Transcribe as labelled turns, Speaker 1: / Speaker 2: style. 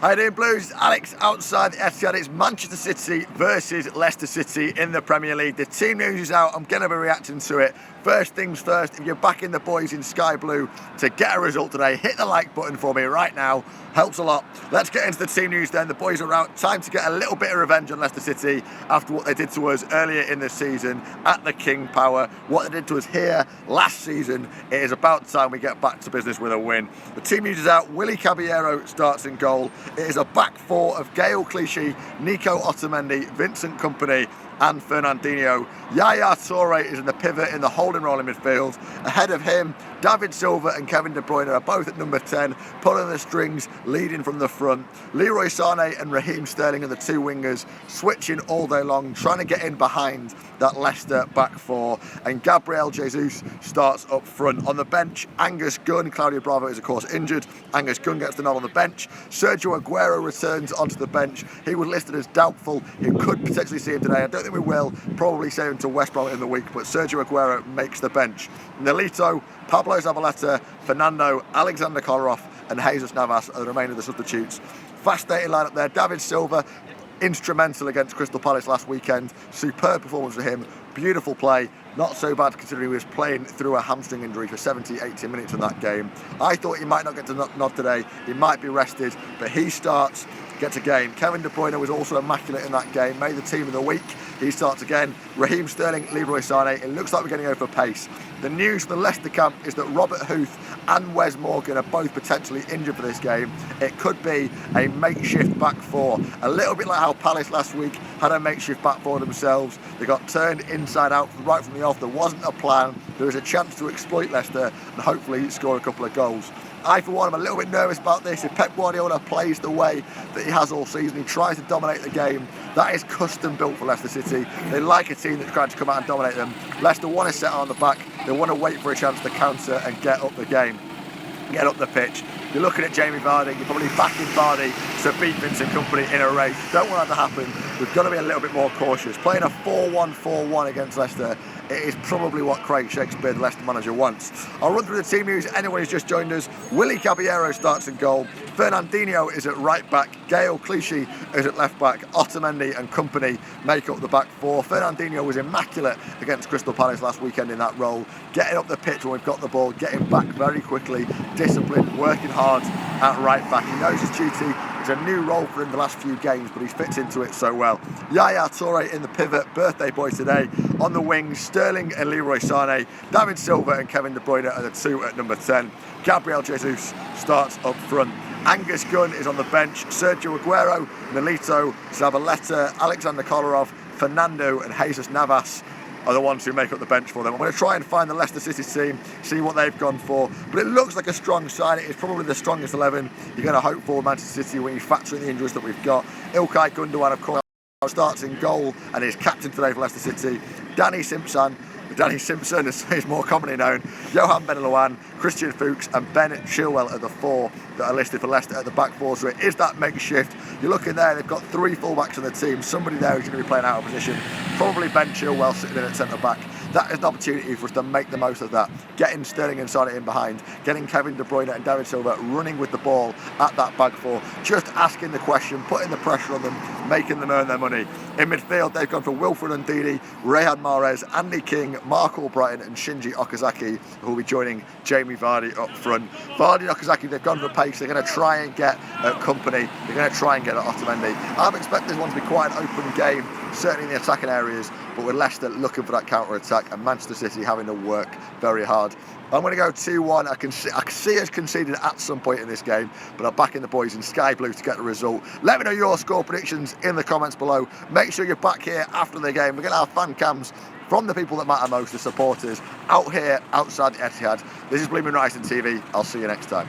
Speaker 1: Hi there, Blues. Alex outside the Etihad. It's Manchester City versus Leicester City in the Premier League. The team news is out. I'm going to be reacting to it. First things first, if you're backing the boys in Sky Blue to get a result today, hit the like button for me right now. Helps a lot. Let's get into the team news then. The boys are out. Time to get a little bit of revenge on Leicester City after what they did to us earlier in the season at the King Power. What they did to us here last season. It is about time we get back to business with a win. The team news is out. Willy Caballero starts in goal. It is a back four of Gael Clichy, Nico Otamendi, Vincent Kompany and Fernandinho. Yaya Toure is in the pivot in the holding role in midfield. Ahead of him, David Silva and Kevin De Bruyne are both at number 10, pulling the strings, leading from the front. Leroy Sané and Raheem Sterling are the two wingers, switching all day long, trying to get in behind that Leicester back four. And Gabriel Jesus starts up front. On the bench, Angus Gunn. Claudio Bravo is of course injured. Angus Gunn gets the nod on the bench. Sergio Aguero returns onto the bench. He was listed as doubtful. You could potentially see him today. I don't think we will. Probably save him to West Brom in the week, but Sergio Aguero makes the bench. Nolito, Pablo Zabaleta, Fernando, Alexander Kolarov and Jesus Navas are the remainder of the substitutes. Fascinating lineup there. David Silva, instrumental against Crystal Palace last weekend. Superb performance for him. Beautiful play. Not so bad considering he was playing through a hamstring injury for 70, 80 minutes in that game. I thought he might not get to nod today. He might be rested, but he starts, gets a game. Kevin De Bruyne was also immaculate in that game, made the team of the week. He starts again. Raheem Sterling, Leroy Sané. It looks like we're going to go for pace. The news from the Leicester camp is that Robert Huth and Wes Morgan are both potentially injured for this game. It could be a makeshift back four. A little bit like how Palace last week had a makeshift back four themselves. They got turned inside out right from the off. There wasn't a plan. There was a chance to exploit Leicester and hopefully score a couple of goals. I, for one, am a little bit nervous about this. If Pep Guardiola plays the way that he has all season, he tries to dominate the game. That is custom built for Leicester City. They like a team that's trying to come out and dominate them. Leicester want to set on the back. They want to wait for a chance to counter and get up the game, get up the pitch. You're looking at Jamie Vardy, you're probably backing Vardy to beat Vincent Kompany in a race. Don't want that to happen. We've got to be a little bit more cautious. Playing a 4-1-4-1 against Leicester, it is probably what Craig Shakespeare, the Leicester manager, wants. I'll run through the team news. Anyone who's just joined us, Willy Caballero starts in goal. Fernandinho is at right back. Gael Clichy is at left back. Otamendi and Kompany make up the back four. Fernandinho was immaculate against Crystal Palace last weekend in that role. Getting up the pitch when we've got the ball, getting back very quickly, disciplined, working hard at right back. He knows his duty. It's a new role for him the last few games, but he fits into it so well. Yaya Toure in the pivot, birthday boy today. On the wings, Sterling and Leroy Sané. David Silva and Kevin De Bruyne are the two at number 10. Gabriel Jesus starts up front. Angus Gunn is on the bench. Sergio Aguero, Nolito, Zabaleta, Alexander Kolarov, Fernando and Jesus Navas are the ones who make up the bench for them. I'm going to try and find the Leicester City team, see what they've gone for. But it looks like a strong side. It is probably the strongest 11 you're going to hope for Manchester City when you factor in the injuries that we've got. Ilkay Gundogan, of course, starts in goal and is captain today for Leicester City. Danny Simpson, as he's more commonly known, Johan Benalouan, Christian Fuchs and Ben Chilwell are the four that are listed for Leicester at the back four. So it is that makeshift. You're looking there, they've got three fullbacks on the team. Somebody there who's going to be playing out of position. Probably Ben Chilwell sitting in at centre back. That is an opportunity for us to make the most of that. Getting Sterling and Sané in behind, getting Kevin De Bruyne and David Silva running with the ball at that back four, just asking the question, putting the pressure on them, making them earn their money. In midfield, they've gone for Wilfred Ndidi, Riyad Mahrez, Andy King, Mark Albrighton and Shinji Okazaki, who will be joining Jamie Vardy up front. Vardy and Okazaki, they've gone for pace. They're going to try and get Kompany. They're going to try and get Otamendi. I'm expecting this one to be quite an open game, certainly in the attacking areas, but with Leicester looking for that counter-attack and Manchester City having to work very hard. I'm going to go 2-1. I can see us conceding at some point in this game, but I'm backing the boys in Sky Blue to get the result. Let me know your score predictions in the comments below. Make sure you're back here after the game. We're going to have fan cams from the people that matter most, the supporters, out here outside the Etihad. This is BlueMoonRisingTV. I'll see you next time.